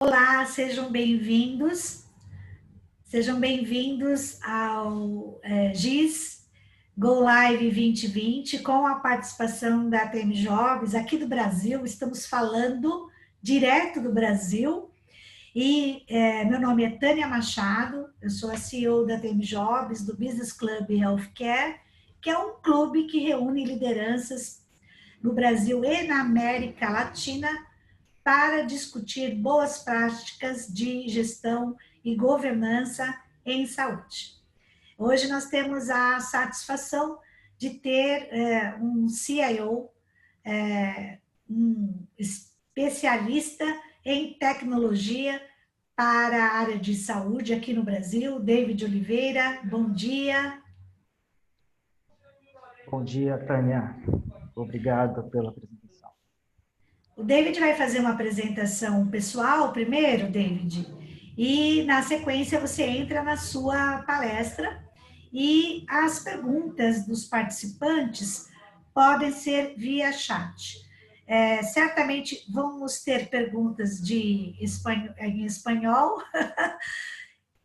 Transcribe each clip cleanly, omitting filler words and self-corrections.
Olá, sejam bem-vindos. Sejam bem-vindos ao GIS Go Live 2020, com a participação da TM Jobs, aqui do Brasil. Estamos falando direto do Brasil. E meu nome é Tânia Machado, eu sou a CEO da TM Jobs, do Business Club Healthcare, que é um clube que reúne lideranças no Brasil e na América Latina para discutir boas práticas de gestão e governança em saúde. Hoje nós temos a satisfação de ter um CIO, um especialista em tecnologia para a área de saúde aqui no Brasil, David Oliveira. Bom dia. Bom dia, Tânia. Obrigado pela apresentação. O David vai fazer uma apresentação pessoal primeiro, David, e na sequência você entra na sua palestra e as perguntas dos participantes podem ser via chat. Certamente vamos ter perguntas em espanhol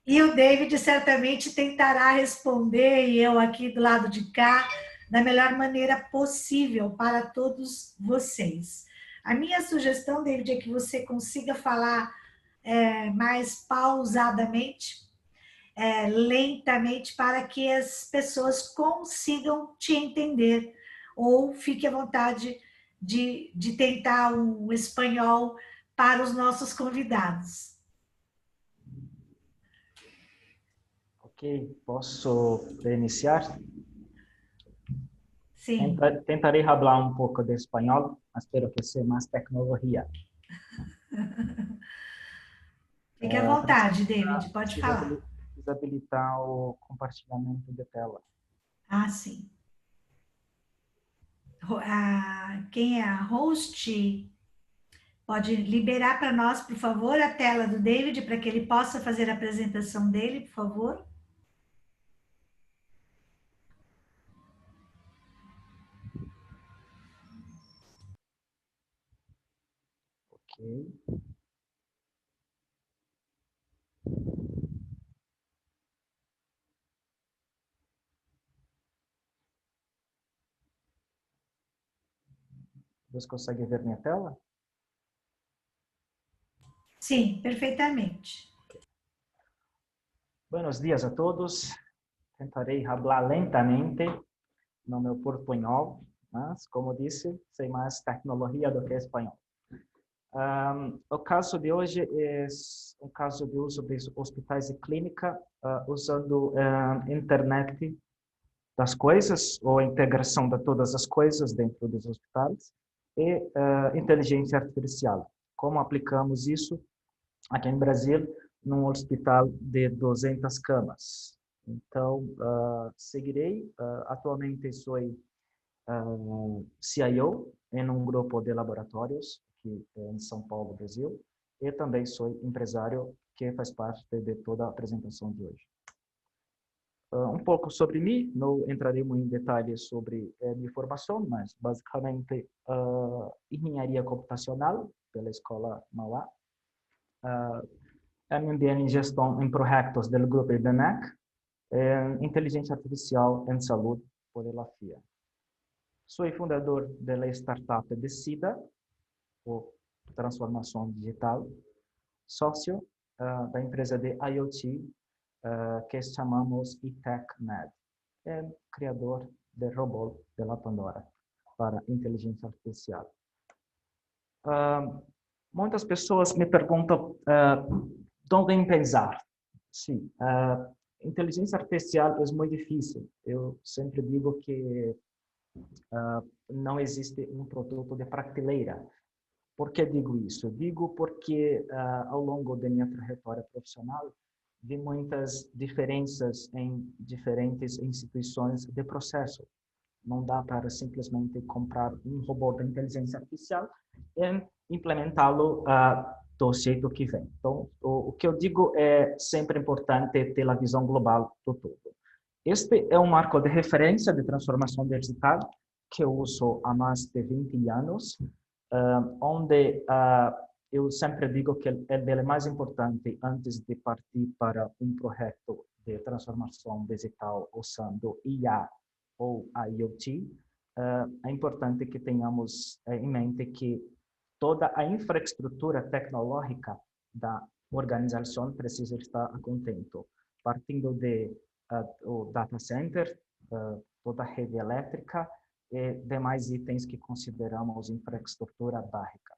e o David certamente tentará responder, e eu aqui do lado de cá, da melhor maneira possível para todos vocês. A minha sugestão, David, é que você consiga falar mais pausadamente, lentamente, para que as pessoas consigam te entender, ou fique à vontade de tentar um espanhol para os nossos convidados. Ok, posso iniciar? Sim. Tentaré falar um pouco de espanhol, espero que seja mais tecnologia. Fique à vontade, David, pode falar. Preciso habilitar o compartilhamento de tela. Ah, sim. Quem é a host pode liberar para nós, por favor, a tela do David para que ele possa fazer a apresentação dele, por favor. Ok. Você consegue ver minha tela? Sim, perfeitamente. Buenos dias a todos. Tentarei falar lentamente no meu portunhol, mas, como disse, sei mais tecnologia do que espanhol. O caso de hoje é um caso de uso de hospitais e clínica usando internet das coisas ou integração de todas as coisas dentro dos hospitais e inteligência artificial. Como aplicamos isso aqui no Brasil num hospital de 200 camas? Então, seguirei. Atualmente sou CIO em um grupo de laboratórios aqui em São Paulo, Brasil, e também sou empresário que faz parte de toda a apresentação de hoje. Um pouco sobre mim, não entrarei muito em detalhes sobre minha formação, mas basicamente engenharia computacional pela Escola Mauá, MBA em gestão em projetos do grupo IBMEC, inteligência artificial em saúde por la FIA. Sou fundador da startup Decida, ou transformação digital, sócio da empresa de IoT, que chamamos eTechMed, criador de robô da Pandora para inteligência artificial. Muitas pessoas me perguntam de onde pensar. Sim, inteligência artificial é muito difícil. Eu sempre digo que não existe um produto de prateleira. Por que digo isso? Digo porque ao longo da minha trajetória profissional vi muitas diferenças em diferentes instituições de processo. Não dá para simplesmente comprar um robô de inteligência artificial e implementá-lo do jeito que vem. Então, o que eu digo é sempre importante ter a visão global do todo. Este é um marco de referência de transformação digital que eu uso há mais de 20 anos, onde eu sempre digo que é mais importante antes de partir para um projeto de transformação digital usando IA ou IoT, é importante que tenhamos em mente que toda a infraestrutura tecnológica da organização precisa estar a contento, partindo de o data center, toda a rede elétrica e demais itens que consideramos infraestrutura básica.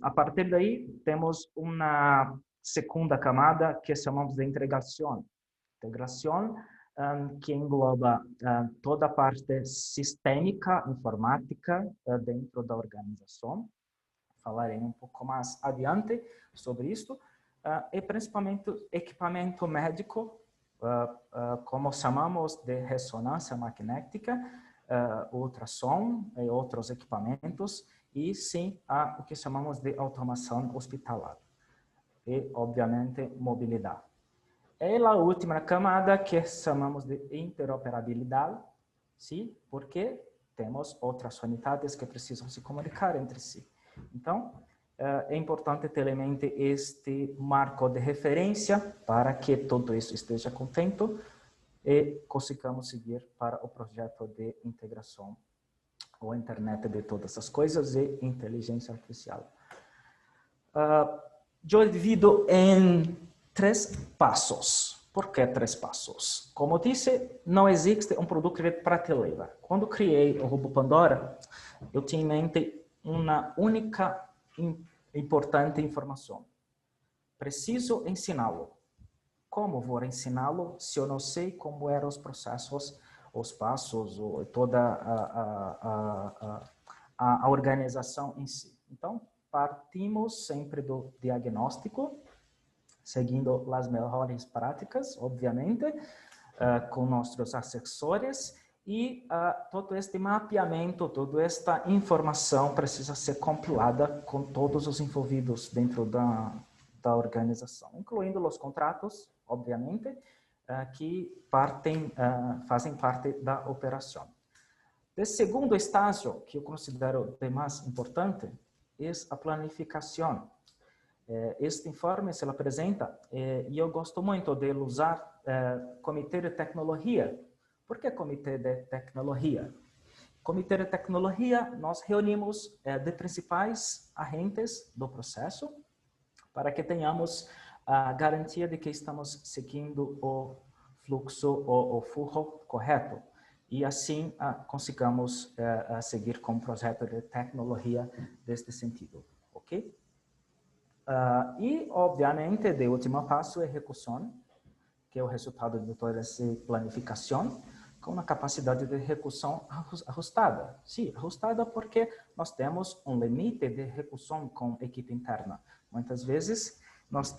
A partir daí, temos uma segunda camada que chamamos de integração. Integração que engloba toda a parte sistêmica, informática dentro da organização. Falarei um pouco mais adiante sobre isso. E principalmente equipamento médico, como chamamos de ressonância magnética, ultrassom e outros equipamentos, e sim o que chamamos de automação hospitalar. E, obviamente, mobilidade. E a última camada que chamamos de interoperabilidade, sim, porque temos outras unidades que precisam se comunicar entre si. Então, é importante ter em mente este marco de referência para que tudo isso esteja contento e consigamos seguir para o projeto de integração ou internet de todas as coisas e inteligência artificial. Eu divido em 3 passos. Por que 3 passos? Como disse, não existe um produto de prateleira. Quando criei o robô Pandora, eu tinha em mente uma única importante informação. Preciso ensiná-lo. Como vou ensiná-lo se eu não sei como eram os processos, os passos, toda a organização em si? Então, partimos sempre do diagnóstico, seguindo as melhores práticas, obviamente, com nossos assessores, e todo este mapeamento, toda esta informação precisa ser compilada com todos os envolvidos dentro da organização, incluindo os contratos, obviamente, que fazem parte da operação. O segundo estágio, que eu considero o mais importante, é a planificação. Este informe se apresenta, e eu gosto muito de usar Comitê de Tecnologia. Por que Comitê de Tecnologia? Comitê de Tecnologia, nós reunimos de principais agentes do processo para que tenhamos a garantia de que estamos seguindo o fluxo ou o fluxo correto e assim consigamos seguir com o projeto de tecnologia deste sentido, ok? E, obviamente, o último passo é execução, que é o resultado de toda essa planificação, com uma capacidade de execução ajustada. Sim, ajustada porque nós temos um limite de execução com a equipe interna. Muitas vezes, nós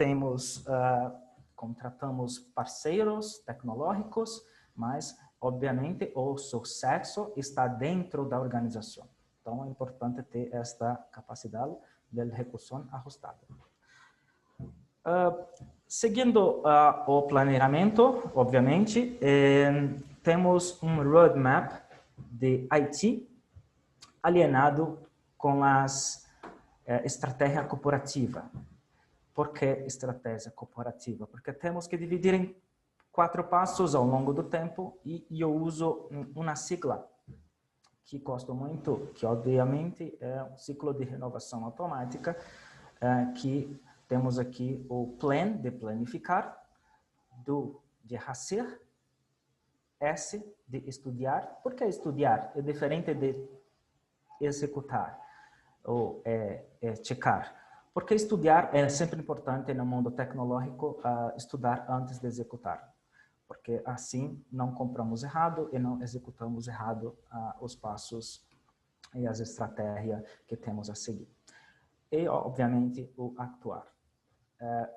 contratamos parceiros tecnológicos, mas, obviamente, o sucesso está dentro da organização. Então, é importante ter esta capacidade de execução ajustada. Seguindo o planejamento, obviamente, temos um roadmap de IT alinhado com as estratégia corporativa. Por que estratégia corporativa? Porque temos que dividir em 4 passos ao longo do tempo e eu uso uma sigla que gosto muito, que obviamente é um ciclo de renovação automática, que temos aqui o plan, de planificar, de fazer, S, de estudar. Por que estudar? É diferente de executar ou checar. Porque estudar é sempre importante no mundo tecnológico, estudar antes de executar. Porque assim não compramos errado e não executamos errado os passos e as estratégias que temos a seguir. E, obviamente, o actuar.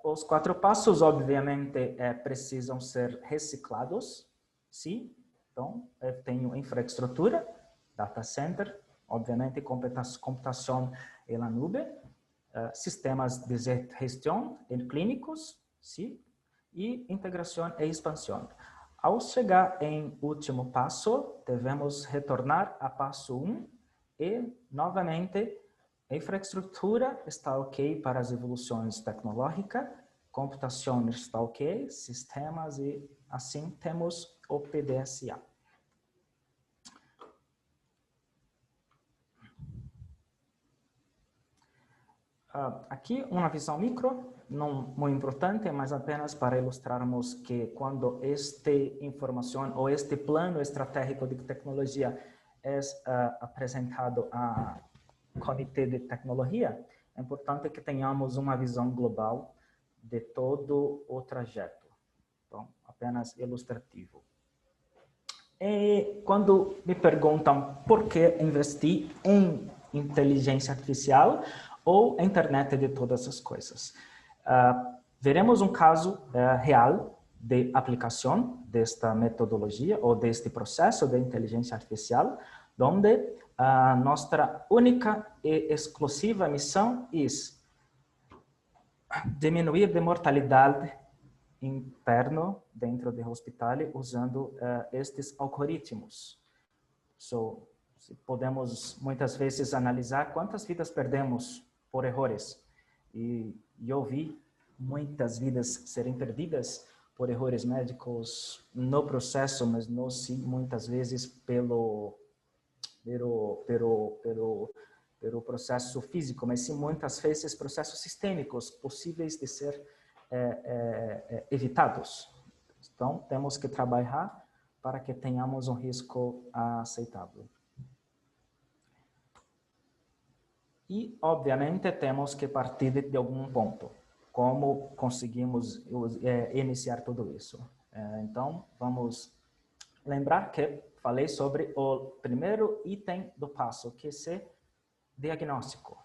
Os 4 passos, obviamente, precisam ser reciclados, sim. Então, eu tenho infraestrutura, data center, obviamente, computação na nuvem, sistemas de gestão em clínicos, sim, e integração e expansão. Ao chegar em último passo, devemos retornar a passo 1 e, novamente, A infraestrutura está ok para as evoluções tecnológicas, computação está ok, sistemas e assim temos o PDSA. Aqui uma visão micro, não muito importante, mas apenas para ilustrarmos que quando esta informação ou este plano estratégico de tecnologia é apresentado a comitê de tecnologia, é importante que tenhamos uma visão global de todo o trajeto. Então, apenas ilustrativo. E quando me perguntam por que investir em inteligência artificial ou a internet de todas as coisas, veremos um caso real de aplicação desta metodologia ou deste processo de inteligência artificial, onde a nossa única e exclusiva missão é diminuir a mortalidade interno dentro do hospital usando estes algoritmos. Podemos muitas vezes analisar quantas vidas perdemos por erros. E eu vi muitas vidas serem perdidas por erros médicos no processo, mas não sim muitas vezes pelo processo físico, mas sim muitas vezes processos sistêmicos possíveis de ser evitados. Então, temos que trabalhar para que tenhamos um risco aceitável. E, obviamente, temos que partir de algum ponto. Como conseguimos iniciar tudo isso? Então, vamos lembrar que falei sobre o primeiro item do passo, que é diagnóstico.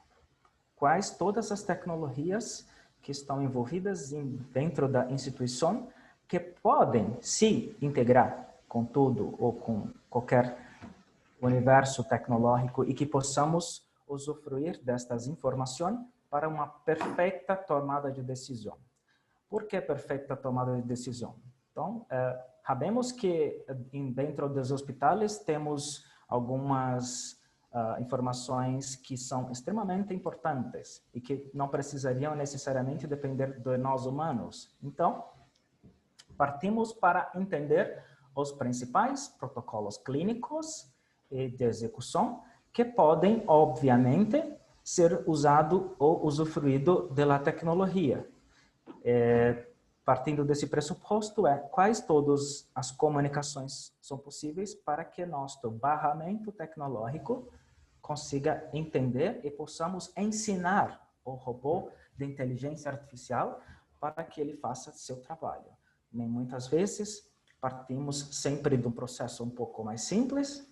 Quais todas as tecnologias que estão envolvidas dentro da instituição que podem se integrar com tudo ou com qualquer universo tecnológico e que possamos usufruir destas informações para uma perfeita tomada de decisão. Por que perfeita tomada de decisão? Então, sabemos que dentro dos hospitais temos algumas informações que são extremamente importantes e que não precisariam necessariamente depender de nós humanos. Então, partimos para entender os principais protocolos clínicos e de execução que podem, obviamente, ser usado ou usufruído da tecnologia. Partindo desse pressuposto, quais todas as comunicações são possíveis para que nosso barramento tecnológico consiga entender e possamos ensinar o robô de inteligência artificial para que ele faça seu trabalho. Nem muitas vezes partimos sempre de um processo um pouco mais simples,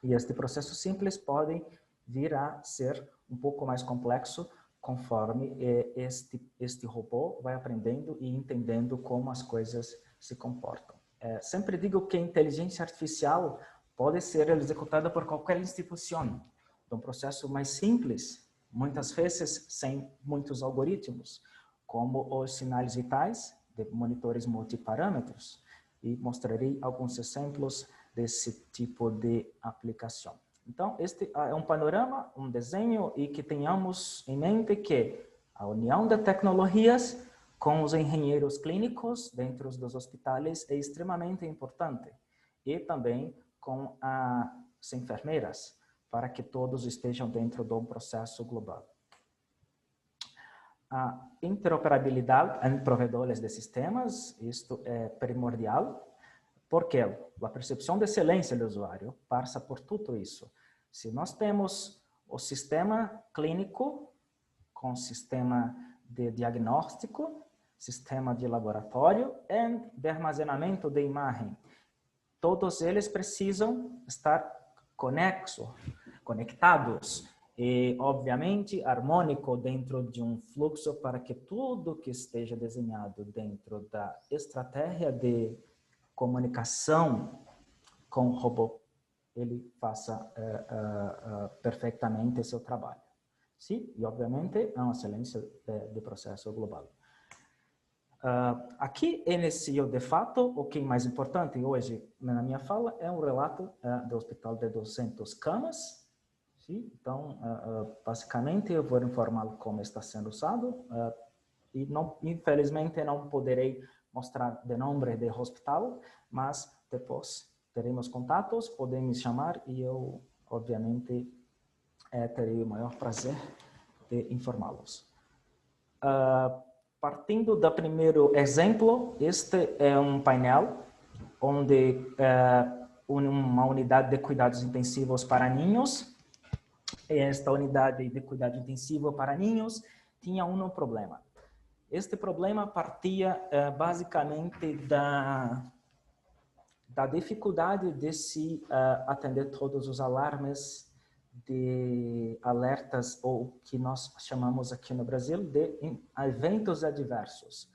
e este processo simples pode vir a ser um pouco mais complexo conforme este robô vai aprendendo e entendendo como as coisas se comportam. Sempre digo que a inteligência artificial pode ser executada por qualquer instituição, de um processo mais simples, muitas vezes sem muitos algoritmos, como os sinais vitais de monitores multiparâmetros, e mostrarei alguns exemplos desse tipo de aplicação. Então, este é um panorama, um desenho, e que tenhamos em mente que a união de tecnologias com os engenheiros clínicos dentro dos hospitais é extremamente importante, e também com as enfermeiras, para que todos estejam dentro de um processo global. A interoperabilidade em provedores de sistemas, isto é primordial, porque a percepção de excelência do usuário passa por tudo isso. Se nós temos o sistema clínico com sistema de diagnóstico, sistema de laboratório e de armazenamento de imagem, todos eles precisam estar conectados e, obviamente, harmônico dentro de um fluxo para que tudo que esteja desenhado dentro da estratégia de comunicação com o robô, ele faça perfeitamente seu trabalho. Sim, e obviamente é uma excelência do processo global. Aqui inicio de fato o que é mais importante hoje na minha fala é um relato do hospital de 200 camas, Sim? Então, basicamente, eu vou informar como está sendo usado e não, infelizmente não poderei mostrar o nome do hospital, mas depois teremos contatos, podem me chamar e eu, obviamente, terei o maior prazer de informá-los. Partindo do primeiro exemplo, este é um painel onde uma unidade de cuidados intensivos para ninhos. Esta unidade de cuidado intensivo para ninhos tinha um problema. Este problema partia basicamente da dificuldade de se atender todos os alarmes de alertas, ou que nós chamamos aqui no Brasil de eventos adversos,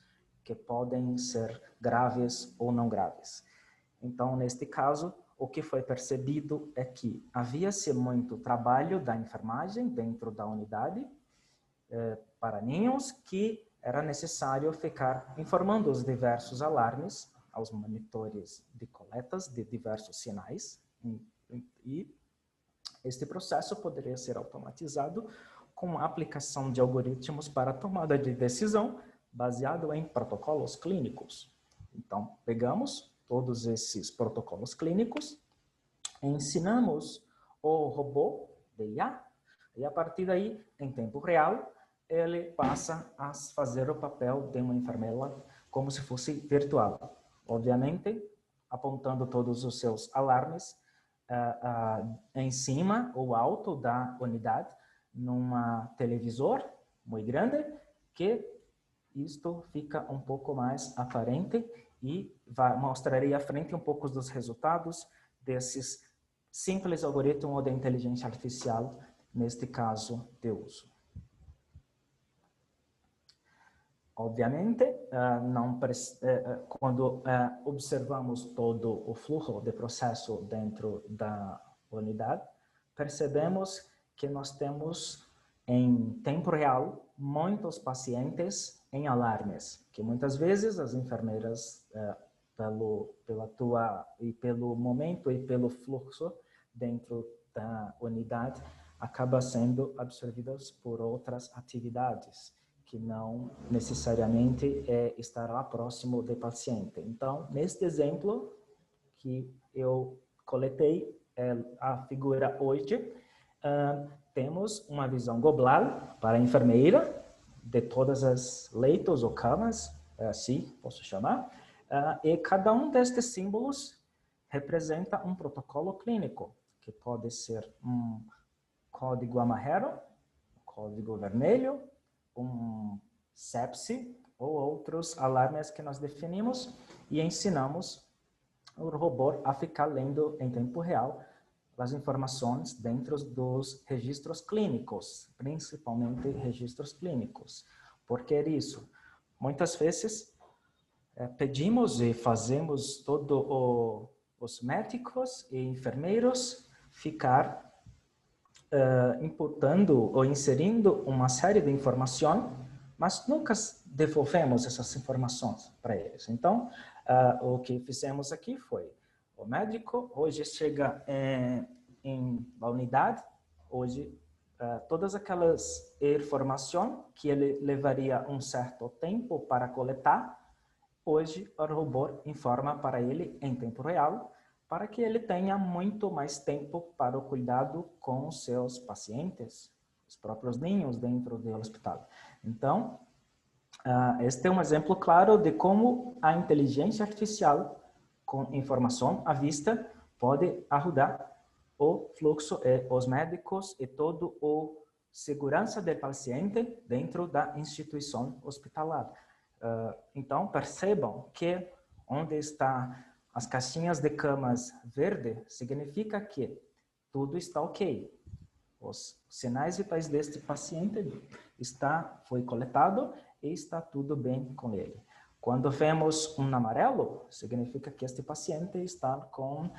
que podem ser graves ou não graves. Então, neste caso, o que foi percebido é que havia-se muito trabalho da enfermagem dentro da unidade para ninhos, que era necessário ficar informando os diversos alarmes aos monitores de coletas de diversos sinais, e este processo poderia ser automatizado com a aplicação de algoritmos para tomada de decisão baseado em protocolos clínicos. Então, pegamos todos esses protocolos clínicos, ensinamos o robô de IA, e a partir daí, em tempo real, ele passa a fazer o papel de uma enfermeira como se fosse virtual. Obviamente, apontando todos os seus alarmes em cima ou alto da unidade, numa televisor muito grande, que isto fica um pouco mais aparente e mostraria à frente um pouco dos resultados desses simples algoritmos de inteligência artificial, neste caso de uso. Obviamente, quando observamos todo o fluxo de processo dentro da unidade, percebemos que nós temos em tempo real muitos pacientes em alarmes, que muitas vezes as enfermeiras, pelo momento e pelo fluxo dentro da unidade, acabam sendo absorvidas por outras atividades, que não necessariamente estar lá próximo do paciente. Então, neste exemplo que eu coletei, a figura 8, temos uma visão global para a enfermeira de todas as leitos ou camas, assim posso chamar, e cada um destes símbolos representa um protocolo clínico, que pode ser um código amarelo, um código vermelho, um sepse ou outros alarmes que nós definimos, e ensinamos o robô a ficar lendo em tempo real as informações dentro dos registros clínicos, principalmente registros clínicos. Por que isso? Muitas vezes pedimos e fazemos os médicos e enfermeiros ficar imputando ou inserindo uma série de informações, mas nunca devolvemos essas informações para eles. Então, o que fizemos aqui foi, o médico hoje chega em a unidade, hoje todas aquelas informações que ele levaria um certo tempo para coletar, hoje o robô informa para ele em tempo real, para que ele tenha muito mais tempo para o cuidado com os seus pacientes, os próprios ninhos dentro do hospital. Então, este é um exemplo claro de como a inteligência artificial, com informação à vista, pode ajudar o fluxo e os médicos e todo o segurança do paciente dentro da instituição hospitalar. Então, percebam que onde está as caixinhas de camas verde, significa que tudo está ok. Os sinais vitais deste paciente foi coletado e está tudo bem com ele. Quando vemos um amarelo, significa que este paciente está com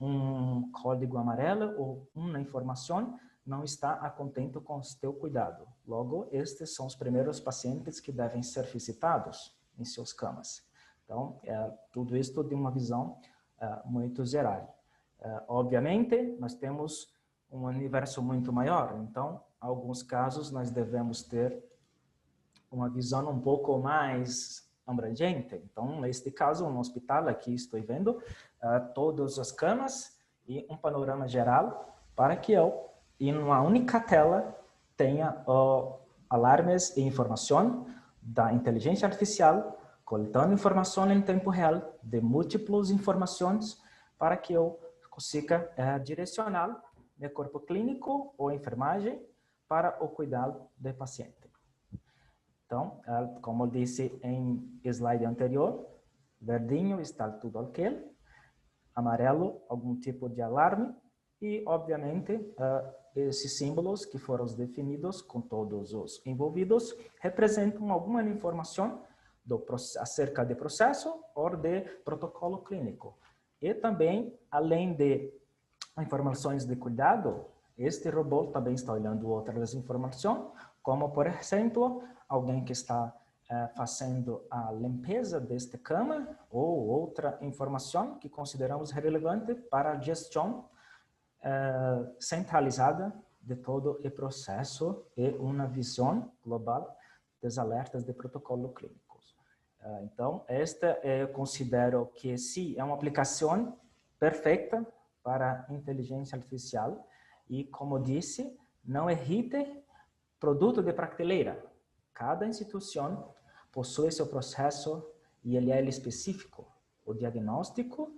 um código amarelo ou uma informação não está contente com o seu cuidado. Logo, estes são os primeiros pacientes que devem ser visitados em suas camas. Então, tudo isso de uma visão muito geral. Obviamente, nós temos um universo muito maior. Então, em alguns casos, nós devemos ter uma visão um pouco mais abrangente. Então, neste caso, um hospital, aqui estou vendo todas as camas e um panorama geral para que eu, em uma única tela, tenha alarmes e informação da inteligência artificial, coletando informação em tempo real de múltiplas informações para que eu consiga direcionar meu corpo clínico ou enfermagem para o cuidado do paciente. Então, como eu disse em slide anterior, verdinho está tudo ok, amarelo, algum tipo de alarme, e, obviamente, esses símbolos que foram definidos com todos os envolvidos representam alguma informação acerca do processo ou de protocolo clínico. E também, além de informações de cuidado, este robô também está olhando outras informações, como, por exemplo, alguém que está fazendo a limpeza desta cama ou outra informação que consideramos relevante para a gestão centralizada de todo o processo e uma visão global dos alertas de protocolo clínicos. Então, esta eu considero que sim, é uma aplicação perfeita para a inteligência artificial e, como disse, não irrite produto de prateleira. Cada instituição possui seu processo e ele é específico, o diagnóstico,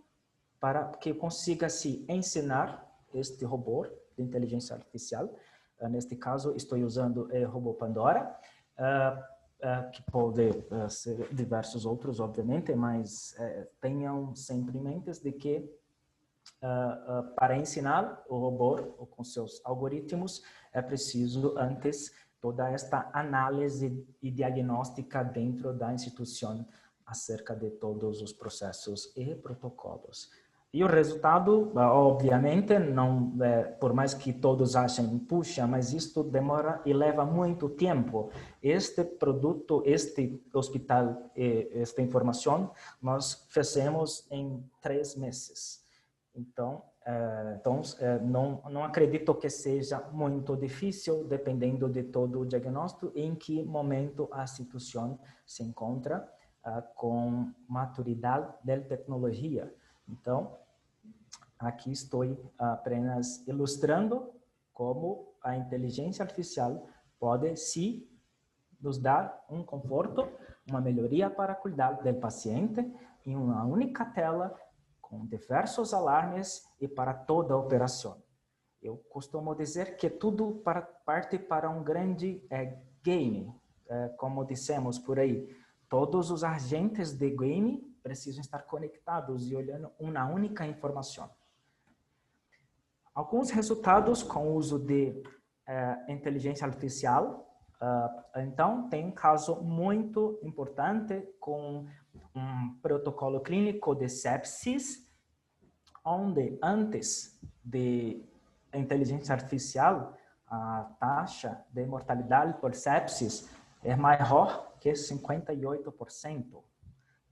para que consiga se ensinar este robô de inteligência artificial. Neste caso, estou usando o robô Pandora, que pode ser diversos outros, obviamente, mas tenham sempre em mente de que para ensinar o robô com seus algoritmos, é preciso antes toda esta análise e diagnóstica dentro da instituição acerca de todos os processos e protocolos. E o resultado, obviamente, não, por mais que todos achem, puxa, mas isto demora e leva muito tempo. Este produto, este hospital, esta informação, nós fizemos em 3 meses. Então, não acredito que seja muito difícil, dependendo de todo o diagnóstico, em que momento a instituição se encontra com maturidade da tecnologia. Então, aqui estou apenas ilustrando como a inteligência artificial pode, sim, nos dar um conforto, uma melhoria para cuidar do paciente em uma única tela, com diversos alarmes e para toda a operação. Eu costumo dizer que tudo parte para um grande game, como dissemos por aí. Todos os agentes de game precisam estar conectados e olhando uma única informação. Alguns resultados com o uso de inteligência artificial. Então, tem um caso muito importante com um protocolo clínico de sepsis, onde antes de inteligência artificial, a taxa de mortalidade por sepsis é maior que 58%.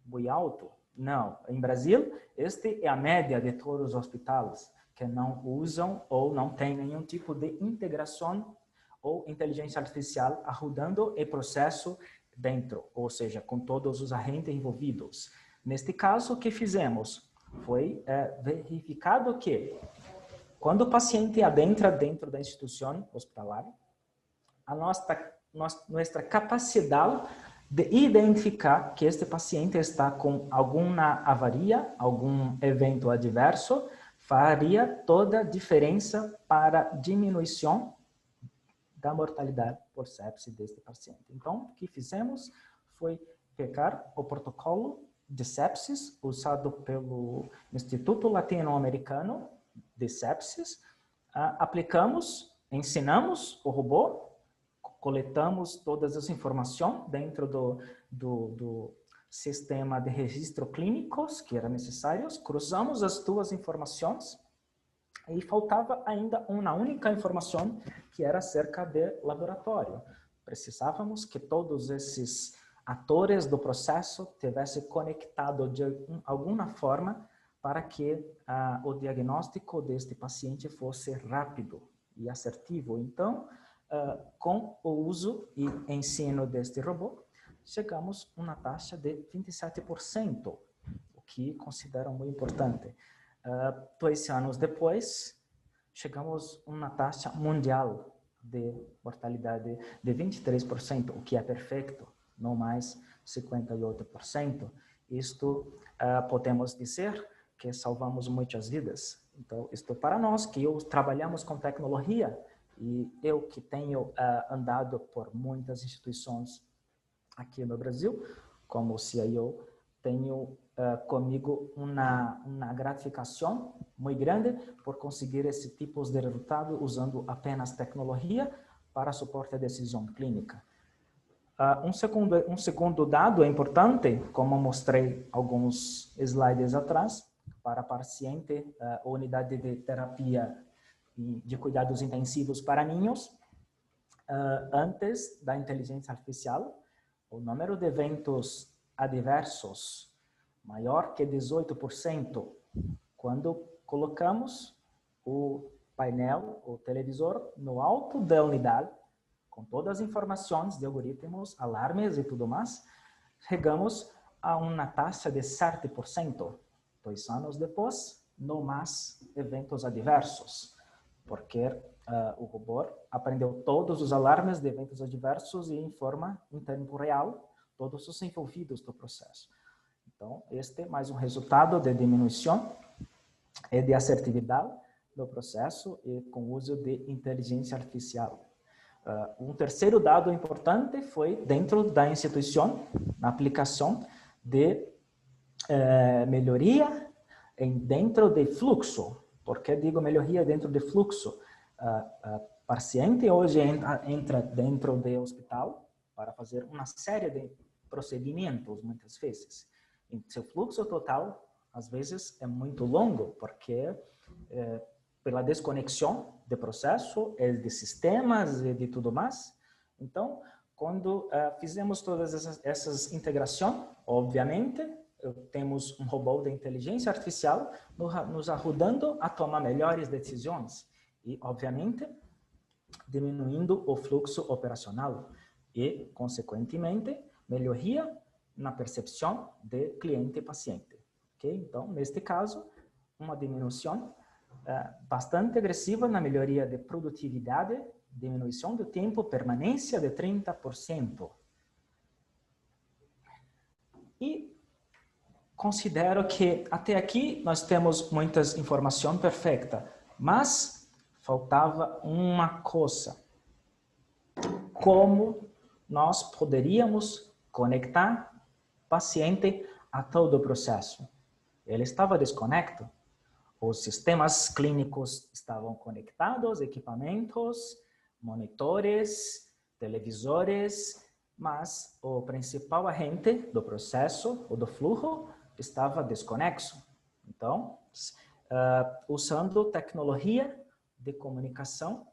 Muito alto? Não. Em Brasil, esta é a média de todos os hospitais que não usam ou não têm nenhum tipo de integração ou inteligência artificial ajudando o processo dentro, ou seja, com todos os agentes envolvidos. Neste caso, o que fizemos? Foi verificado que quando o paciente adentra dentro da instituição hospitalar, a nossa capacidade de identificar que este paciente está com alguma avaria, algum evento adverso, faria toda a diferença para a diminuição da mortalidade por sepsis deste paciente. Então, o que fizemos foi pegar o protocolo de sepsis usado pelo Instituto Latino-Americano de Sepsis, aplicamos, ensinamos o robô, coletamos todas as informações dentro do sistema de registro clínicos que eram necessários, cruzamos as duas informações e faltava ainda uma única informação que era acerca do laboratório. Precisávamos que todos esses atores do processo tivessem conectado de alguma forma para que o diagnóstico deste paciente fosse rápido e assertivo. Então, com o uso e ensino deste robô, chegamos a uma taxa de 27%, o que considero muito importante. 2 anos depois, chegamos a uma taxa mundial de mortalidade de 23%, o que é perfeito, não mais 58%. Isto podemos dizer que salvamos muitas vidas. Então, isto para nós que trabalhamos com tecnologia, e eu que tenho andado por muitas instituições aqui no Brasil, como CIO, tenho comigo uma gratificação muito grande por conseguir esse tipo de resultado usando apenas tecnologia para suporte à decisão clínica. Um segundo dado importante, como mostrei alguns slides atrás, para paciente, unidade de terapia e de cuidados intensivos para ninhos, antes da inteligência artificial, o número de eventos adversos maior que 18%, quando colocamos o painel, o televisor, no alto da unidade, com todas as informações de algoritmos, alarmes e tudo mais, chegamos a uma taxa de 7%. 2 anos depois, não mais eventos adversos, porque o robô aprendeu todos os alarmes de eventos adversos e informa em tempo real todos os envolvidos do processo. Então, este é mais um resultado de diminuição e de assertividade do processo e com o uso de inteligência artificial. Um terceiro dado importante foi dentro da instituição, na aplicação de melhoria dentro de fluxo. Por que digo melhoria dentro de fluxo? Paciente hoje entra dentro do hospital para fazer uma série de procedimentos, muitas vezes. E seu fluxo total, às vezes, é muito longo, porque pela desconexão de processo, de sistemas e de tudo mais. Então, quando fizemos todas essas integrações, obviamente, temos um robô de inteligência artificial nos ajudando a tomar melhores decisões e, obviamente, diminuindo o fluxo operacional e, consequentemente, melhoria na percepção de cliente e paciente. Okay? Então, neste caso, uma diminuição bastante agressiva na melhoria de produtividade, diminuição do tempo, permanência de 30%. E considero que até aqui nós temos muitas informações perfeitas, mas faltava uma coisa. Como nós poderíamos conectar o paciente a todo o processo? Ele estava desconectado? Os sistemas clínicos estavam conectados, equipamentos, monitores, televisores, mas o principal agente do processo ou do fluxo estava desconexo. Então, usando tecnologia de comunicação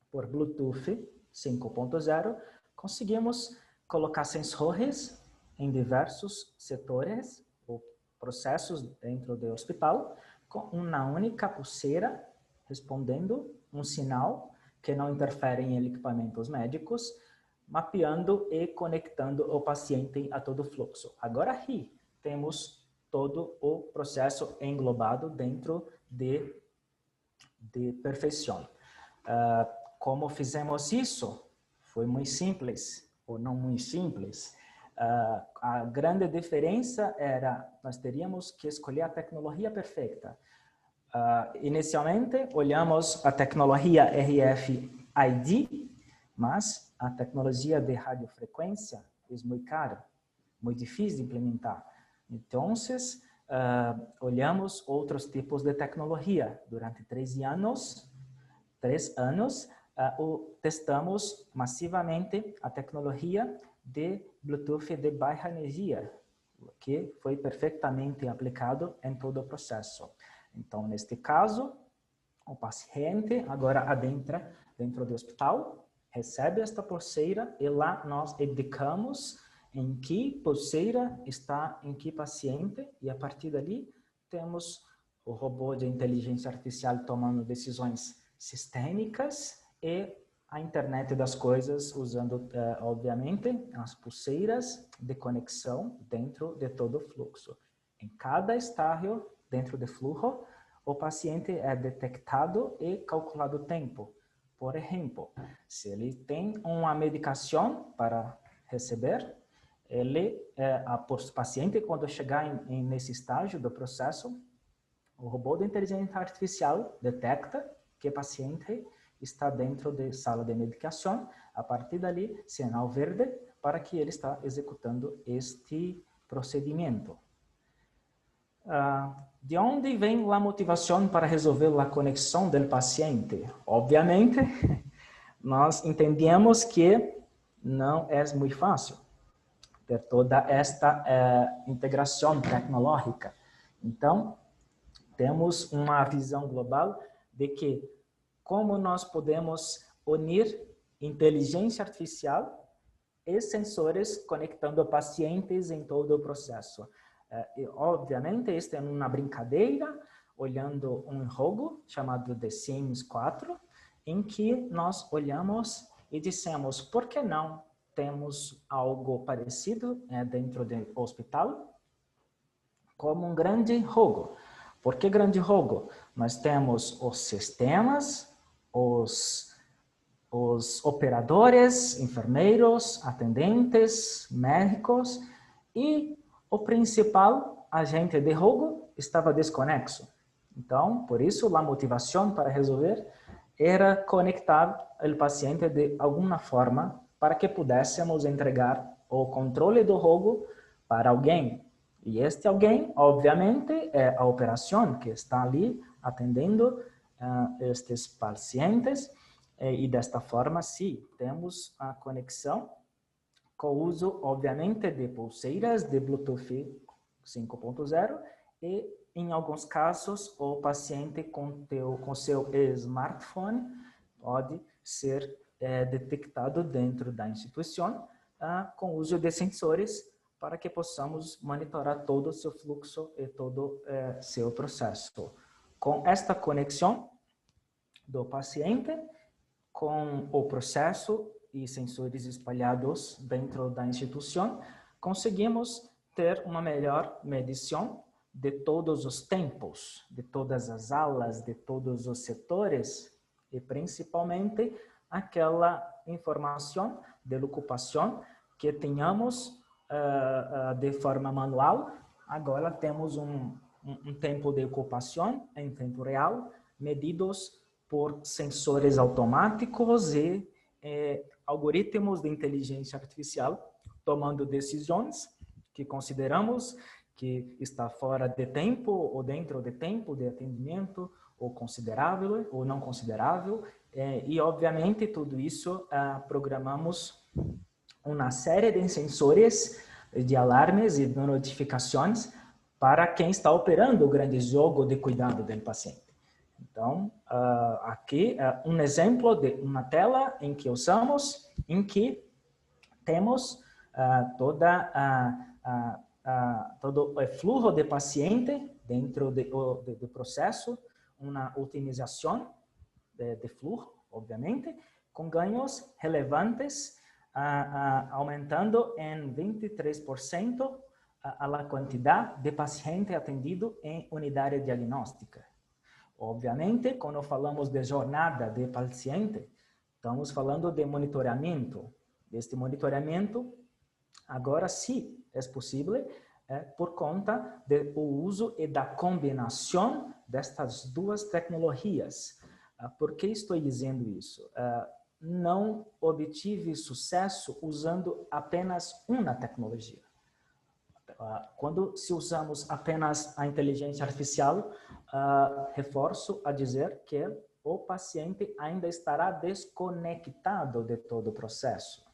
por Bluetooth 5.0, conseguimos colocar sensores em diversos setores ou processos dentro do hospital, com uma única pulseira respondendo um sinal que não interfere em equipamentos médicos, mapeando e conectando o paciente a todo o fluxo. Agora aqui temos todo o processo englobado dentro de perfeição. Como fizemos isso? Foi muito simples, ou não muito simples. A grande diferença era, nós teríamos que escolher a tecnologia perfeita. Inicialmente, olhamos a tecnologia RFID, mas a tecnologia de radiofrequência é muito cara, muito difícil de implementar. Então, olhamos outros tipos de tecnologia. Durante 3 anos, testamos massivamente a tecnologia de Bluetooth de baixa energia, que foi perfeitamente aplicado em todo o processo. Então, neste caso, o paciente agora adentra dentro do hospital, recebe esta pulseira e lá nós indicamos em que pulseira está em que paciente e a partir dali temos o robô de inteligência artificial tomando decisões sistêmicas e a internet das coisas, usando, obviamente, as pulseiras de conexão dentro de todo o fluxo. Em cada estágio dentro do fluxo, o paciente é detectado e calculado o tempo. Por exemplo, se ele tem uma medicação para receber, o paciente, quando chegar nesse estágio do processo, o robô de inteligência artificial detecta que o paciente está dentro da sala de medicação, a partir dali, sinal verde, para que ele está executando este procedimento. De onde vem a motivação para resolver a conexão do paciente? Obviamente, nós entendemos que não é muito fácil ter toda esta integração tecnológica. Então, temos uma visão global de que como nós podemos unir inteligência artificial e sensores conectando pacientes em todo o processo. E, obviamente, isso é uma brincadeira, olhando um jogo chamado The Sims 4, em que nós olhamos e dissemos, por que não temos algo parecido dentro do hospital, como um grande jogo. Por que grande jogo? Nós temos os sistemas, os operadores, enfermeiros, atendentes, médicos, e o principal agente de jogo estava desconexo. Então, por isso, a motivação para resolver era conectar o paciente de alguma forma para que pudéssemos entregar o controle do jogo para alguém. E este alguém, obviamente, é a operação que está ali atendendo estes pacientes. E desta forma, sim, temos a conexão com o uso, obviamente, de pulseiras de Bluetooth 5.0 e, em alguns casos, o paciente com seu smartphone pode ser detectado dentro da instituição com o uso de sensores para que possamos monitorar todo o seu fluxo e todo o seu processo. Com esta conexão do paciente, com o processo e sensores espalhados dentro da instituição, conseguimos ter uma melhor medição de todos os tempos, de todas as aulas, de todos os setores e principalmente aquela informação de ocupação que tínhamos de forma manual. Agora temos um tempo de ocupação em tempo real, medidos por sensores automáticos e algoritmos de inteligência artificial, tomando decisões que consideramos que está fora de tempo ou dentro de tempo de atendimento, ou considerável ou não considerável. E, obviamente, tudo isso programamos uma série de sensores de alarmes e de notificações para quem está operando o grande jogo de cuidado do paciente. Então, aqui é um exemplo de uma tela em que usamos, em que temos todo o fluxo de paciente dentro do processo, uma otimização de fluxo, obviamente, com ganhos relevantes, aumentando em 23% a quantidade de paciente atendido em unidade diagnóstica. Obviamente, quando falamos de jornada de paciente, estamos falando de monitoramento. Este monitoramento, agora sim, é possível por conta do uso e da combinação destas duas tecnologias. Por que estou dizendo isso? Não obtive sucesso usando apenas uma tecnologia. Quando se usamos apenas a inteligência artificial, reforço a dizer que o paciente ainda estará desconectado de todo o processo.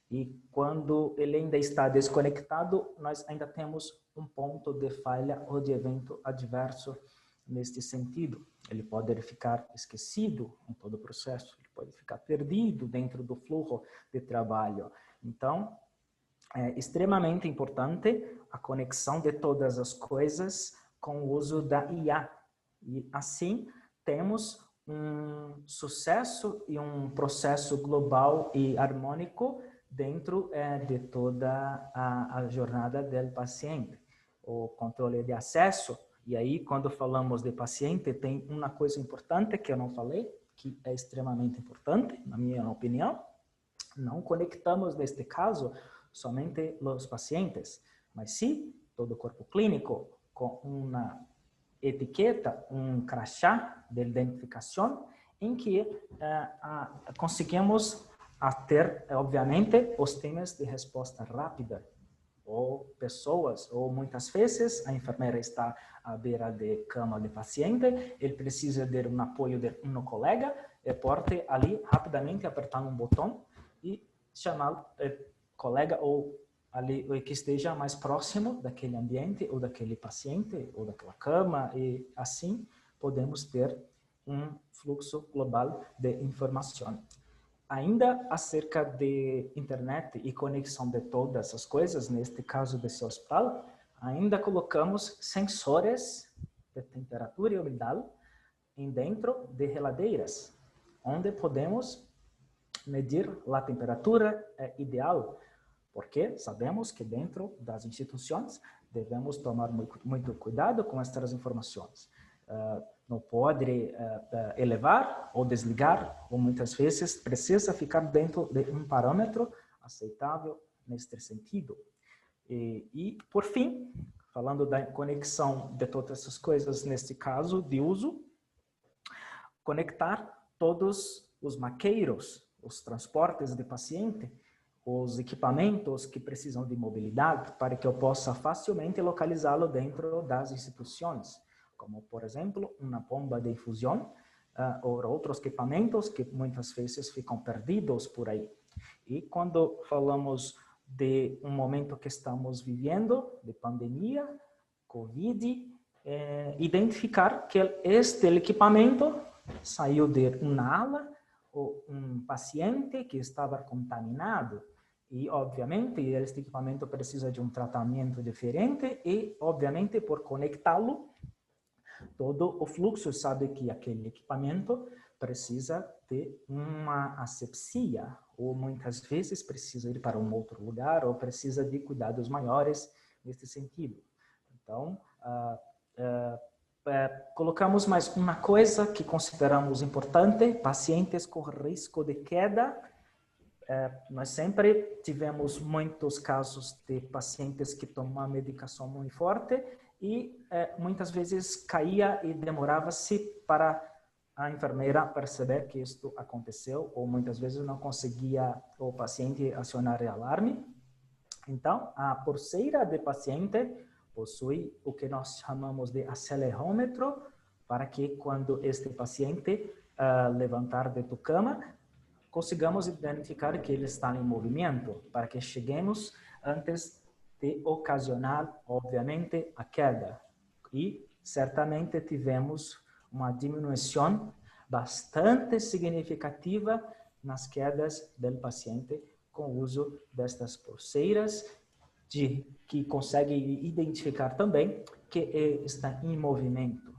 E quando ele ainda está desconectado, nós ainda temos um ponto de falha ou de evento adverso neste sentido. Ele pode ficar esquecido em todo o processo, ele pode ficar perdido dentro do fluxo de trabalho. Então, é extremamente importante a conexão de todas as coisas com o uso da IA. E assim temos sucesso e processo global e harmônico dentro de toda a jornada do paciente. O controle de acesso, e aí quando falamos de paciente, tem uma coisa importante que eu não falei, que é extremamente importante, na minha opinião. Não conectamos, neste caso, somente os pacientes, mas sim todo o corpo clínico com uma etiqueta, crachá de identificação, em que conseguimos ter, obviamente, os temas de resposta rápida, ou pessoas, ou muitas vezes a enfermeira está à beira de cama do paciente, ele precisa de um apoio de um colega, e pode ali rapidamente apertar um botão e chamar o colega ou ali que esteja mais próximo daquele ambiente ou daquele paciente ou daquela cama, e assim podemos ter fluxo global de informação. Ainda acerca de internet e conexão de todas as coisas, neste caso desse hospital, ainda colocamos sensores de temperatura e umidade dentro de geladeiras, onde podemos medir a temperatura ideal, porque sabemos que dentro das instituições devemos tomar muito cuidado com estas informações. Não pode elevar ou desligar, ou muitas vezes precisa ficar dentro de um parâmetro aceitável neste sentido. E por fim, falando da conexão de todas essas coisas, neste caso de uso, conectar todos os maqueiros, os transportes de paciente, os equipamentos que precisam de mobilidade, para que eu possa facilmente localizá-lo dentro das instituições, como, por exemplo, uma bomba de infusão, ou outros equipamentos que muitas vezes ficam perdidos por aí. E quando falamos de um momento que estamos vivendo, de pandemia, Covid, identificar que este equipamento saiu de uma ala, ou paciente que estava contaminado, e, obviamente, este equipamento precisa de um tratamento diferente e, obviamente, por conectá-lo, todo o fluxo sabe que aquele equipamento precisa ter uma asepsia, ou muitas vezes precisa ir para um outro lugar, ou precisa de cuidados maiores nesse sentido. Então, colocamos mais uma coisa que consideramos importante: pacientes com risco de queda. Nós sempre tivemos muitos casos de pacientes que tomam uma medicação muito forte e muitas vezes caía e demorava-se para a enfermeira perceber que isto aconteceu, ou muitas vezes não conseguia o paciente acionar o alarme. Então, a pulseira de paciente possui o que nós chamamos de acelerômetro, para que quando este paciente levantar de tua cama, consigamos identificar que ele está em movimento, para que cheguemos antes de ocasionar, obviamente, a queda. E certamente tivemos uma diminuição bastante significativa nas quedas do paciente com o uso destas pulseiras, que consegue identificar também que está em movimento.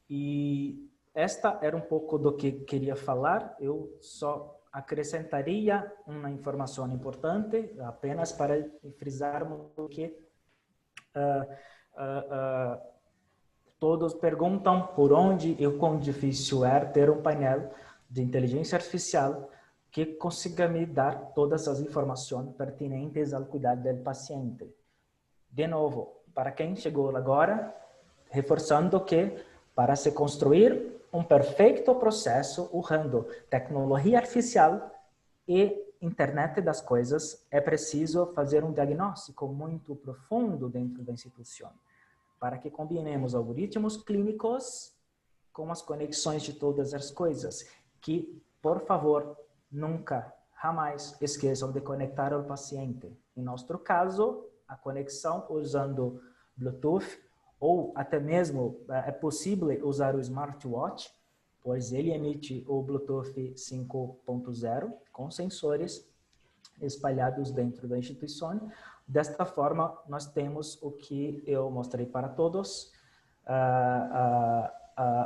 E esta era um pouco do que queria falar. Eu só acrescentaria uma informação importante, apenas para frisarmos que todos perguntam por onde e quão difícil é ter um painel de inteligência artificial que consiga me dar todas as informações pertinentes ao cuidado do paciente. De novo, para quem chegou agora, reforçando que para se construir um perfeito processo usando tecnologia artificial e internet das coisas, é preciso fazer um diagnóstico muito profundo dentro da instituição, para que combinemos algoritmos clínicos com as conexões de todas as coisas, que, por favor, nunca, jamais esqueçam de conectar ao paciente. Em nosso caso, a conexão usando Bluetooth, ou até mesmo é possível usar o smartwatch, pois ele emite o Bluetooth 5.0 com sensores espalhados dentro da instituição. Desta forma, nós temos o que eu mostrei para todos,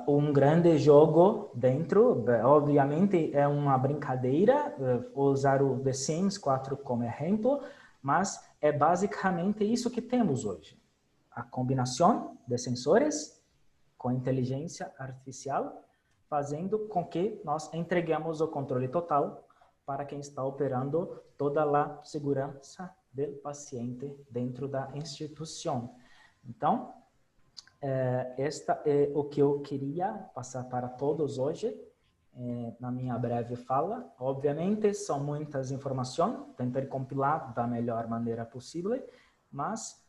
um grande jogo dentro. Obviamente é uma brincadeira, vou usar o The Sims 4 como exemplo, mas é basicamente isso que temos hoje. A combinação de sensores com inteligência artificial, fazendo com que nós entreguemos o controle total para quem está operando toda a segurança do paciente dentro da instituição. Então, esta é o que eu queria passar para todos hoje, na minha breve fala. Obviamente, são muitas informações, tentei compilar da melhor maneira possível, mas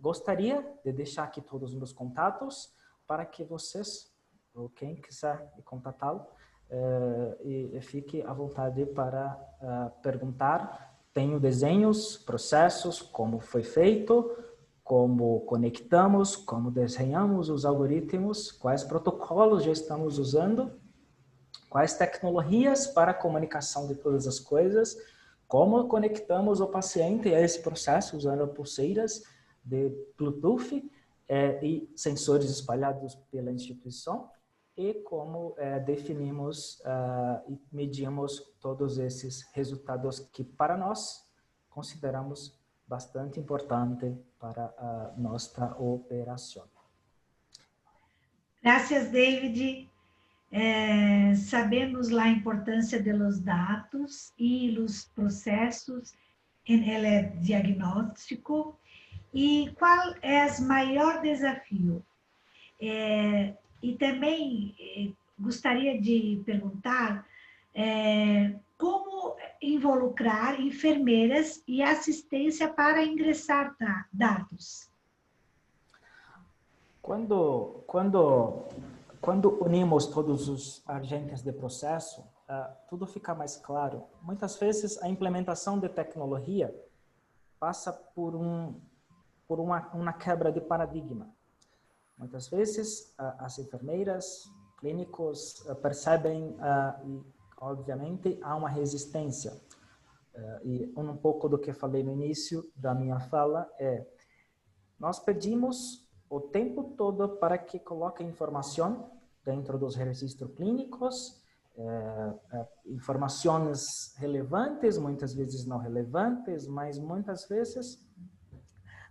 gostaria de deixar aqui todos os meus contatos para que vocês, ou quem quiser me contatá-lo, e fique à vontade para perguntar. Tenho desenhos, processos, como foi feito, como conectamos, como desenhamos os algoritmos, quais protocolos já estamos usando, quais tecnologias para a comunicação de todas as coisas, como conectamos o paciente a esse processo usando pulseiras de Bluetooth e sensores espalhados pela instituição, e como definimos e medimos todos esses resultados que, para nós, consideramos bastante importante para a nossa operação. Gracias, David. Sabemos a importância dos dados e dos processos em el diagnóstico e qual é o maior desafio. E também gostaria de perguntar como involucrar enfermeiras e assistência para ingressar dados. Quando unimos todos os agentes de processo, tudo fica mais claro. Muitas vezes a implementação de tecnologia passa por uma quebra de paradigma. Muitas vezes as enfermeiras, clínicos percebem e, obviamente, há uma resistência. E um pouco do que falei no início da minha fala nós pedimos o tempo todo para que coloque informação dentro dos registros clínicos, informações relevantes, muitas vezes não relevantes, mas muitas vezes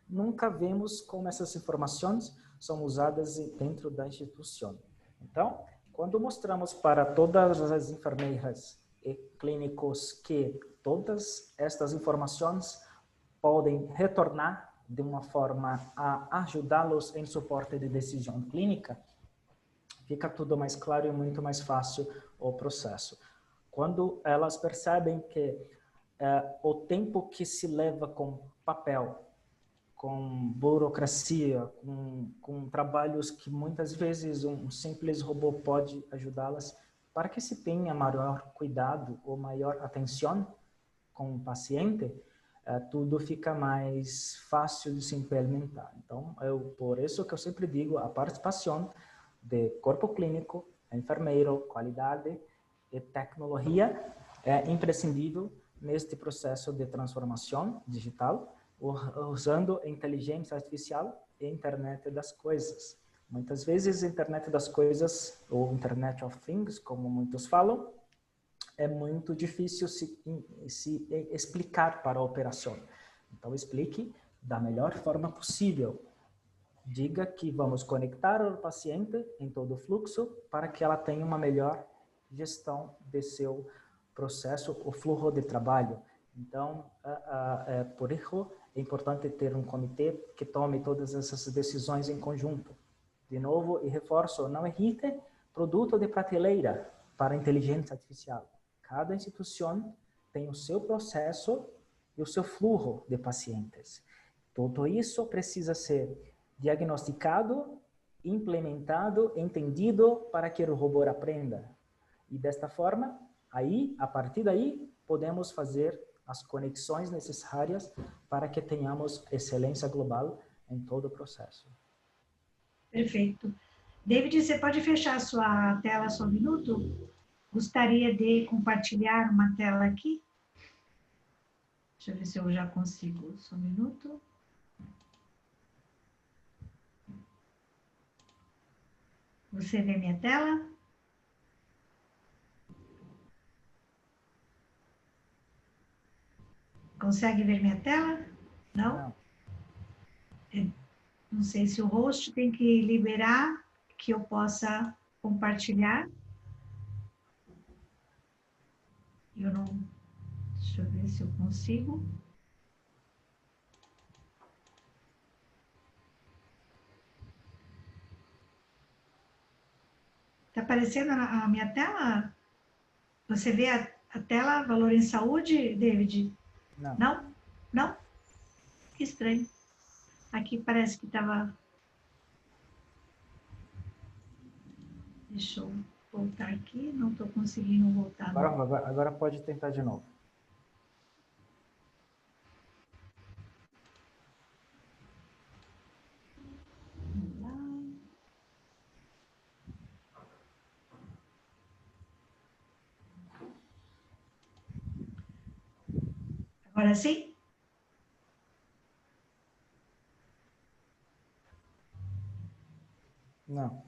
nunca vemos como essas informações são usadas dentro da instituição. Então, quando mostramos para todas as enfermeiras e clínicos que todas estas informações podem retornar de uma forma a ajudá-los em suporte de decisão clínica, fica tudo mais claro e muito mais fácil o processo. Quando elas percebem que o tempo que se leva com papel, com burocracia, com trabalhos que muitas vezes um simples robô pode ajudá-las, para que se tenha maior cuidado ou maior atenção com o paciente, tudo fica mais fácil de se implementar. Então, por isso que eu sempre digo, a participação de corpo clínico, enfermeiro, qualidade e tecnologia é imprescindível neste processo de transformação digital, usando inteligência artificial e internet das coisas. Muitas vezes, a internet das coisas, ou Internet of Things, como muitos falam, é muito difícil se explicar para a operação. Então, explique da melhor forma possível. Diga que vamos conectar o paciente em todo o fluxo para que ela tenha uma melhor gestão de seu processo, o fluxo de trabalho. Então, por isso, é importante ter um comitê que tome todas essas decisões em conjunto. De novo, e reforço, não existe produto de prateleira para inteligência artificial. Cada instituição tem o seu processo e o seu fluxo de pacientes. Tudo isso precisa ser diagnosticado, implementado, entendido para que o robô aprenda. E desta forma, a partir daí, podemos fazer as conexões necessárias para que tenhamos excelência global em todo o processo. Perfeito. David, você pode fechar a sua tela só um minuto? Gostaria de compartilhar uma tela aqui. Deixa eu ver se eu já consigo. Só um minuto. Você vê minha tela? Consegue ver minha tela? Não? Não. Não sei se o host tem que liberar que eu possa compartilhar. Eu não. Deixa eu ver se eu consigo. Está aparecendo a minha tela? Você vê a tela Valor em Saúde, David? Não. Não? Não? Que estranho. Aqui parece que estava. Deixa eu voltar aqui. Não estou conseguindo voltar. Agora pode tentar de novo. Agora sim? Não.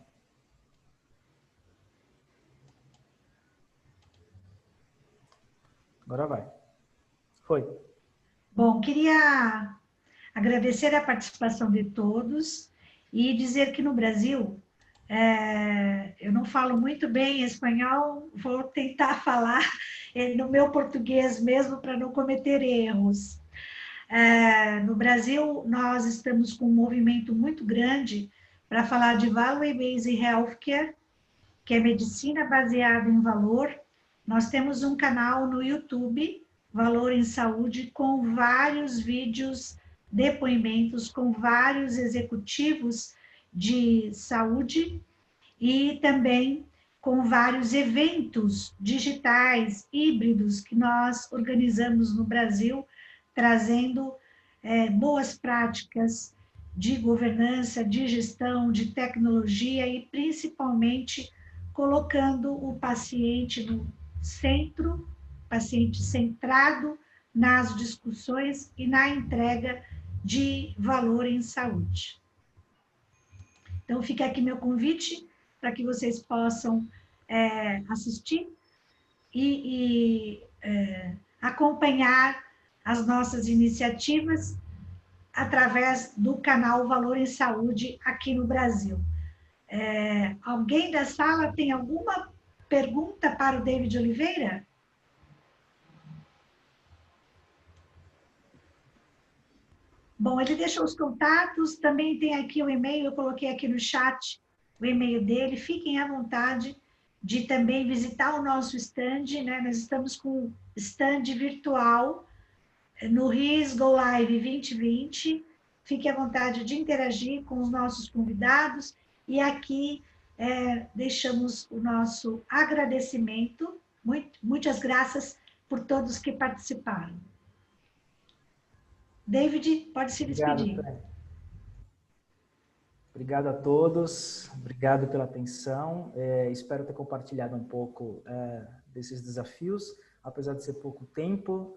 Agora vai. Foi. Bom, queria agradecer a participação de todos e dizer que no Brasil, eu não falo muito bem espanhol, vou tentar falar no meu português mesmo para não cometer erros. No Brasil, nós estamos com um movimento muito grande para falar de Value-Based Healthcare, que é medicina baseada em valor. Nós temos um canal no YouTube, Valor em Saúde, com vários vídeos, depoimentos, com vários executivos de saúde e também com vários eventos digitais, híbridos, que nós organizamos no Brasil, trazendo boas práticas de governança, de gestão, de tecnologia e principalmente colocando o paciente no centro, paciente centrado nas discussões e na entrega de valor em saúde. Então, fica aqui meu convite para que vocês possam assistir e acompanhar as nossas iniciativas através do canal Valor em Saúde aqui no Brasil. Alguém da sala tem alguma pergunta para o David Oliveira? Bom, ele deixou os contatos, também tem aqui o e-mail, eu coloquei aqui no chat o e-mail dele, fiquem à vontade de também visitar o nosso stand, né? Nós estamos com stand virtual no RIS Go Live 2020, fique à vontade de interagir com os nossos convidados e aqui deixamos o nosso agradecimento, muitas graças por todos que participaram. David, pode se Obrigado, despedir. Tânia. Obrigado a todos, obrigado pela atenção. Espero ter compartilhado um pouco desses desafios, apesar de ser pouco tempo,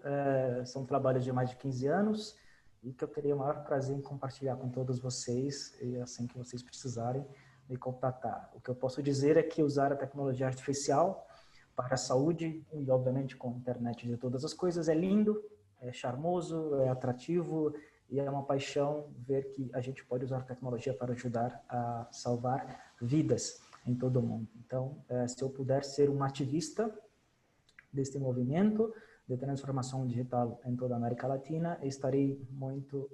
são trabalhos de mais de 15 anos e que eu teria o maior prazer em compartilhar com todos vocês e assim que vocês precisarem me contatar. O que eu posso dizer é que usar a tecnologia artificial para a saúde e, obviamente, com a internet de todas as coisas é lindo, é charmoso, é atrativo e é uma paixão ver que a gente pode usar tecnologia para ajudar a salvar vidas em todo o mundo. Então, se eu puder ser um ativista deste movimento de transformação digital em toda a América Latina, estarei muito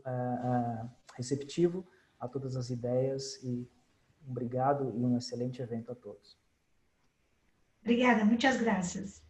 receptivo a todas as ideias e obrigado e um excelente evento a todos. Obrigada, muitas graças.